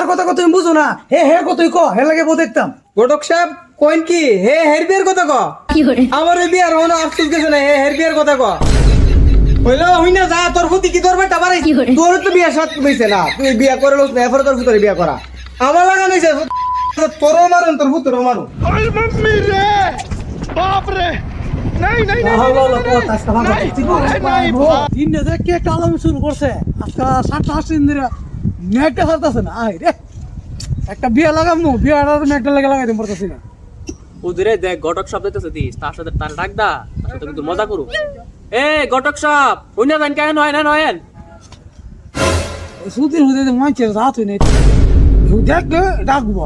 আমার কথা কত তুমি বুঝো না হে হে কতই ক হে লাগে বউ দেখতাম ঘটক সাহেব কইন কি হে হের বিয়ের কথা ক আমার এই বিয়ার হনো আফসোস গেছে না হে হের বিয়ের কথা ক হইলো হই না যা তোর ফুটি কি তোর বেটা বাড়াই তোর তো বিয়া সাত হইছে না তুই বিয়া করে লোস না এরপরে তোর ফুতরে বিয়া করা আমার লাগা নইছে তোরও মারুন তোর ফুতরও মারুন দিনে যে কে কালাম শুরু করছে আজকে 7-8 দিন ধরে মেঘটা ছাড়তেছে না আই রে একটা বিয়া লাগামু বিয়াটা মেঘটা লাগে লাগাইতে পারতেছি না উদরে দেখ ঘটক সাহেব দিতেছে দিস তার সাথে তার ডাক দা তার সাথে কিন্তু মজা করু এ ঘটক সাহেব হইনা জান কেন হয় না নয়ন সুদিন হইতে মানছে রাত হই নাই দেখলে ডাকবো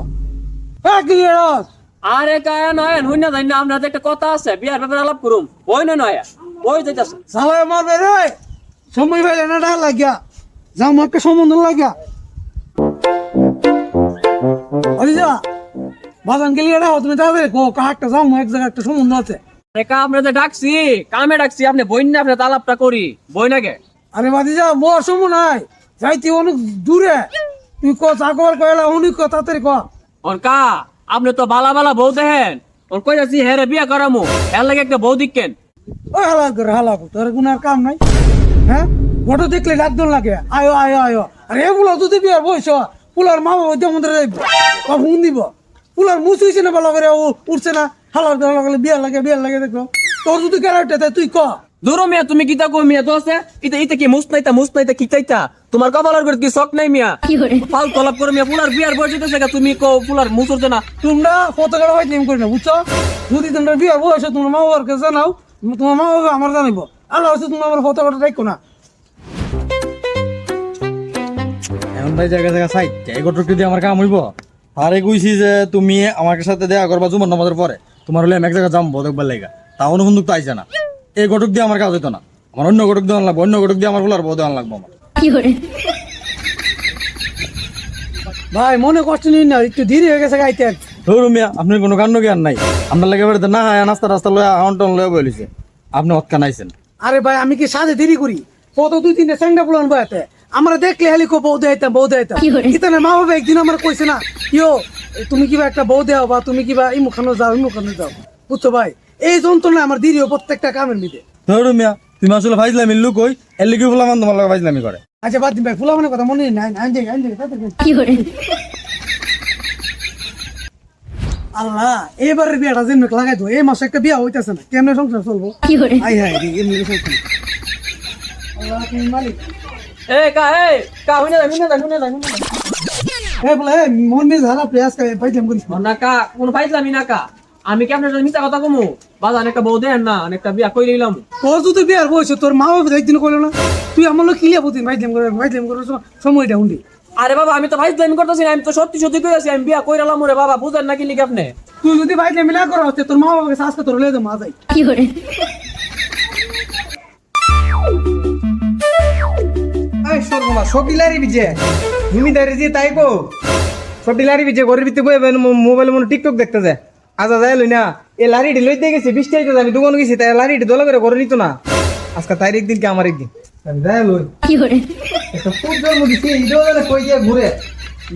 কি রস আরে কায়া নয়ন হইনা জান না আমরা একটা কথা আছে বিয়ার ব্যাপারে আলাপ করুম ওই না নয় ওই যাইতাছে সালাই মারবে রে সময় পাইলে না ডাল লাগিয়া যাও মাকে সম্বন্ধ লাগিয়া আরে যা বাজান গেলি এটা তুমি তাড়াতাড়ি কো কাহাকটা যাও এক জায়গায় একটা সম্বন্ধ আছে আরে কা আমরা যে ডাকছি কামে ডাকছি আপনি বইন না আপনি আলাপটা করি বই নাকে আরে বাদি যা মোর সময় নাই যাইতে অনেক দূরে তুই ক চাকর কয়লা উনি ক তাড়াতাড়ি ক অন কা আপনি তো বালা বালা বউ দেখেন ওর কই যাচ্ছি হেরে বিয়া করামু এর লাগে একটা বউ দিকেন ওই হালা করে তোর কোনো আর কাম নাই হ্যাঁ ফটো দেখলে ডাক দোল লাগে আয়ো আয়ো আয়ো আরে এগুলো যদি বিয়ার বয়স পুলার মা বাবা মন্দিরে যাইব ফোন দিব পুলার মুছ হইছে না ভালো করে ও উঠছে না হালার করে লাগালে বিয়ার লাগে দেখো তোর যদি ক্যারেক্টার তুই ক দূর মিয়া তুমি কিতা কো মিয়া তো আছে ইতা ইতা কি মুছ নাইতা কিতাইতা তোমার কপালের করে কি শক নাই মিয়া ফাল তলব করে মিয়া পুলার বিয়ার বয়স হইতেছে তুমি কো পুলার মুছ হচ্ছে না তোমরা কত করে হয় নিয়ম করি না বুঝছো যদি তোমরা বিয়ার বয়স তোমার মা বাবার কাছে জানাও তোমার মা বাবা আমার জানিব আল্লাহ হচ্ছে তুমি আমার কত করে রাখো না এখন ভাই জায়গা জায়গা সাইড এই ঘটকটি দিয়ে আমার কাম হইব আরে কইছি যে তুমি আমার সাথে দেখা করবা জুমার নামাজের পরে তোমার হলে আমি এক জায়গা যাবো দেখবার লাগা তাও কিন্তু তো আইছে না এই ঘটক দিয়ে আমার কাজ হইতো না আমার অন্য ঘটক দেওয়ান লাগবে অন্য ঘটক দিয়ে আমার ফুলার বউ দেওয়ান লাগবো আমার ভাই মনে কষ্ট নিন না একটু দেরি হয়ে গেছে গাইতে ধরু মিয়া আপনার কোনো কাণ্ড জ্ঞান নাই আপনার লাগে বেড়াতে না হয় নাস্তা রাস্তা লয়া হাউন্টন লয়া বলিছে আপনি অতকান আইছেন আরে ভাই আমি কি সাথে দেরি করি কত 2-3টা স্যাংডা পুলান বয়াতে আমরা দেখলে হেলি কো বউ দেইতাম ইতানে মা বাবা একদিন আমার কইছে না ইয়ো তুমি কিবা একটা বউ দেও বা তুমি কিবা ইমুখানো যাও বুঝছো ভাই এই যন্ত্রণা আমার দেরি প্রত্যেকটা কামের মিদে ধরু মিয়া তুমি আসলে ফাইজলামি লুক কই এর লিগে ফুলামান তোমার লাগে ফাইজলামি করে আচ্ছা বাদ দিন ভাই ফুলা মানে কথা মনে নাই আনজে আল্লাহ এবারের বিয়াটা যেমনি লাগাই দো এই মাসে একটা বিয়া হইতেছে না কেমনে সংসার চলবো আই হাই এমনি চলছে আল্লাহ তুমি মালিক এ কা হইনা এ বলে মন মে ঝালা প্রয়াস করে পাইতাম করিস না কা কোন পাইছলাম না কা আমি কি আপনার মিথ্যা কথা কমু বাজান একটা বউ দেন না একটা বিয়া কই লইলাম তোর যদি বিয়ার বয়স তোর মা বাবা একদিন কইলো না তুই আমার লোক কিলিয়া প্রতিদিন ভাইতাম করে সময়টা উন্ডি আরে বাবা আমি তো ফাইজলামি করতেছি না আমি তো সত্যি কইতাছি আমি বিয়া কইরালাম রে বাবা বুঝেন না কি লিখে আপনি তুই যদি ভাইতামি না করো তোর মা বাবাকে শাস্তি তোর লয়ে দে মা যাই এই সর্বনা সটিলারি বিজে ভূমিদারি যে তাই কো সটিলারি বিজে ঘরের ভিতরে বই মোবাইলে মনে টিকটক দেখতে যায় আজা যায় লই না এ লারিটি লইতে গেছি 20 টাকা আমি দোকানে গেছি তাই লারিটি দলা করে ঘরে নিত না আজকে তাই একদিন কি আমার একদিন আমি যাই লই একটা ফুট জন্ম দিছি ইদোলে কই গিয়ে ঘুরে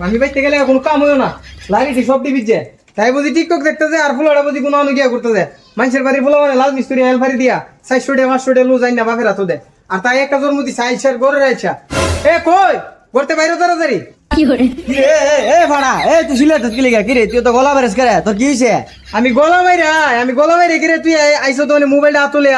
মামি বাইতে গেলে কোনো কাম হইও না লারিটি সব দি বিজে তাই বুঝি টিকটক দেখতে যায় আর ফুলাটা বুঝি কোনো অনুগিয়া করতে যায় মানুষের বাড়ি ফুলা মানে লাল মিস্ত্রি হেলফারি দিয়া 400 টাকা 500 টাকা লো যাই না বাপের হাতে দেয় আর তাই একটা জন্ম দিছে আইসার ঘরে রাইছা এ কই করতে বাইরে তাড়াতাড়ি এ ভাড়া এ তুই সিলে তো কিলিগা কি রে তুই তো গলা বেরেস করে তোর কি হইছে আমি গলা বাইরে কি রে তুই আইছো তো মোবাইলটা আতলে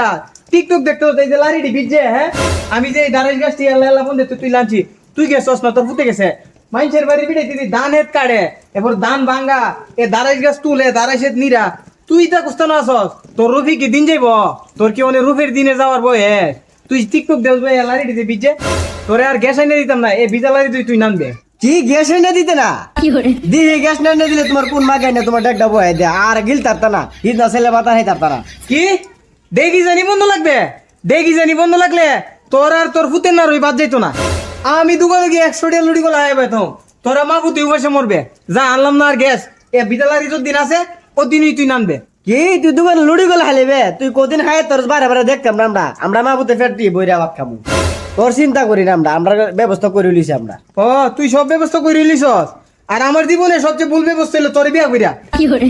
টিকটক দেখতে তো এই যে লারিটি বিজে হ্যাঁ আমি যে দারাজ গাছটি আল্লাহ ফোন দে তুই লাঞ্চি তুই গেছস না তোর ফুটে গেছে মানুষের বাড়ি বিড়ে তুই ধান হেত কাটে এরপর ধান ভাঙ্গা এ দারাজ গাছ তুলে দারাজ হেত নিরা তুই তা কুস্তা না আসস তোর রুফি কি দিন যাইব তোর কি মানে রুফের দিনে যাওয়ার বয়ে তুই টিকটক দেখ লারিটি বিজে তোরে আর গ্যাস এনে দিতাম না এই বিজা লারি তুই নামবে কি গ্যাস এনে দিতে না দিদি গ্যাস না এনে দিলে তোমার কোন মাগাই না তোমার ডাকটা বয়ে দে আর গিল তারতা না হিদ না ছেলে মাথা হয় তারতা না কি দেখি জানি বন্ধ লাগলে তোর আর তোর ফুতের না রই বাদ যাইতো না আমি দোকানে গিয়ে 100 টাকা লুড়ি গলা আইবে তো তোরা মা ফুতে উপাসে মরবে যা আনলাম না আর গ্যাস এ বিদালারি যত দিন আছে ও দিনই তুই নামবে কি তুই দোকানে লুড়ি গলা হালিবে তুই কদিন খায় তোর বারে দেখতাম না আমরা মা বুতে ফেটি বইরা ভাত খাবো তোর চিন্তা করি না আমরা ব্যবস্থা করে লিছি আমরা ও তুই সব ব্যবস্থা করে লিছস আর আমার জীবনে সবচেয়ে ভুল ব্যবস্থা হলো তোর বিয়া কইরা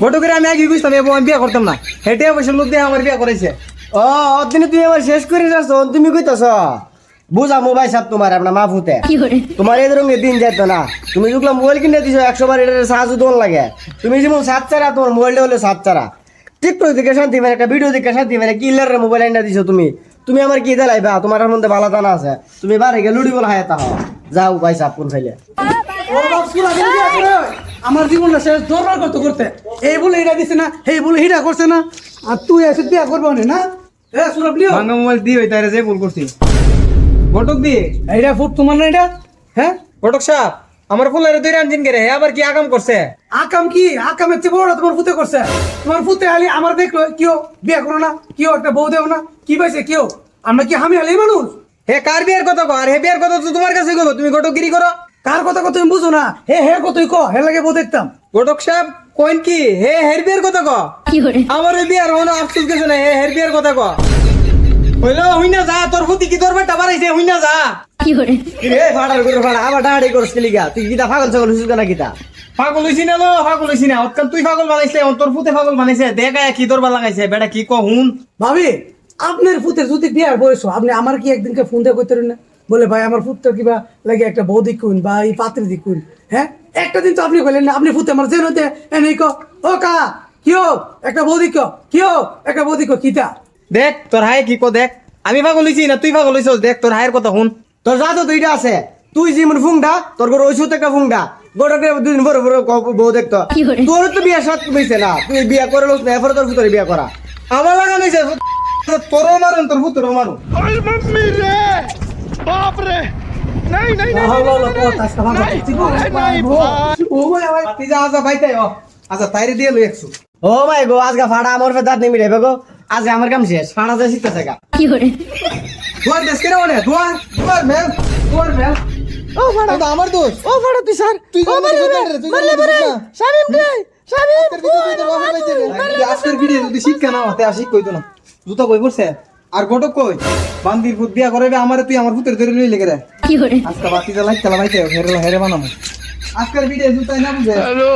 ঘটকের আমি আগে বুঝতাম এবং আমি বিয়া করতাম না হেঁটে অবশ্য লোক দিয়ে আমার বিয়া করাইছে ও অদিনে তুই আমার শেষ করে যাচ্ছ তুমি কইতাছ বুঝা মোবাইল সাপ তোমার আপনার মাফুতে তোমার এই রঙের দিন যাইতো না তুমি যুগলা মোবাইল কিনে দিছো 100 বার এটার সাহায্য দোন লাগে তুমি যেমন সাত চারা তোমার মোবাইলটা হলো সাত চারা টিকটক দেখে শান্তি মানে একটা ভিডিও দেখে শান্তি মানে কিলারের মোবাইল আইনা দিছো তুমি আমার কি দেলাইবা তোমার মধ্যে ভালো জানা আছে তুমি বাড়ি গিয়ে লুডি বলা হায়াতা হও যাও ভাই সাপ কোন খাইলে ও বাপ পুরা দিন বিয়া করে আমার জীবনটা শেষ দরবার করতে করতে এই বলে এটা দিছে না এই বলে হিটা করছে না আর তুই এসে বিয়া করবো না এ সুরভ লিও ভাঙা মোবাইল দিয়ে ওই তারে যে ভুল করছি ঘটক দিয়ে এইটা ফুট তোমার না এটা হ্যাঁ ঘটক সাহেব আমার ফুলের দুই রাঞ্জিন করে হে আবার কি আগাম করছে আকাম কি আকামের চেয়ে বড় তোমার ফুতে করছে তোমার ফুতে আলি আমার দেখলো কেউ বিয়া করো না কেউ একটা বউ দেও না কি পাইছে কেউ আমরা কি আমি আলি মানুষ হে কার বিয়ের কথা কো আর হে বিয়ের কথা তো তোমার কাছে কইবো তুমি ঘটকগিরি করো কার কথা কথা তুমি বুঝো না হে হে কতই ক হে লাগে বউ দেখতাম ঘটক সাহেব কইন কি হে হের বিয়ের কথা কো আমার ওই বিয়ার হনো আফসোস গেছে না হে হের বিয়ের কথা কো হইলো হই না যা তোর ফুতি কি তোর বেটা বাড়াইছে হই না যা রে ফাড়ার করে ফাড়া আবার ডাড়ি করছ কি লিগা তুই কিটা পাগল ছাগল হইছিস না কিটা পাগল হইছি না লো পাগল হইছি না অতকাল তুই পাগল বানাইছে তোর ফুতে পাগল বানাইছে দেখা কি দরবার লাগাইছে বেটা কি কো হুন ভাবি আপনার ফুতের যদি বিয়ার বয়স হয়, আপনি আমার কি একদিনকে ফোন দিয়ে কইতে না বলে ভাই আমার ফুটটা কিবা লাগে একটা বউ দেখুন বা এই পাত্রে দেখুন হ্যাঁ একটা দিন তো আপনি কইলেন না আপনি ফুতে আমার জেন হতে এনে কো ও কা কিও একটা বউ দেখো কিও একটা বউ দেখো কিটা দেখ তোর হায় কি কো দেখ আমি পাগল হইছি না তুই পাগল হইছস দেখ তোর হায়ের কথা হুন তোর জাতো দুইটা আছে তুই যেমন ফুংডা তোর ঘরে ওইসব একটা ফুংডা গোটাকে দুদিন বড় বড় বউ দেখতো তোর তো বিয়া সাত কমেছে না তুই বিয়া করে লোক না এরপরে তোর ফুতরে বিয়া করা আমার লাগা নাইছে তোরও মারুন তোর ফুতরও মারুন তুই যা আজা বাইতে আচ্ছা তাইরে দিয়ে লই একশো ও মাই গো আজকে ফাড়া আমার ফে দাঁত নেমি রেবে গো আজকে আমার কাম শেষ ফাড়া যায় শিখতেছে গা দুয়ার দেশ কেন মানে দুয়ার মেল ও ফাড়া তো আমার দোষ ও ফাড়া তুই স্যার তুই শামিম ভাই শামিম আজকের ভিডিও যদি শিক্ষা না হতে আসি কইতো না জুতা কই পড়ছে আর গটক কই বান্দির ফুট বিয়া করাবে আমারে তুই আমার ফুটের ধরে লই লেগে রে আজকে বাতি জ্বালাই চালা বাইতে হেরে বানামু আজকের ভিডিও জুতাই না বুঝে হ্যালো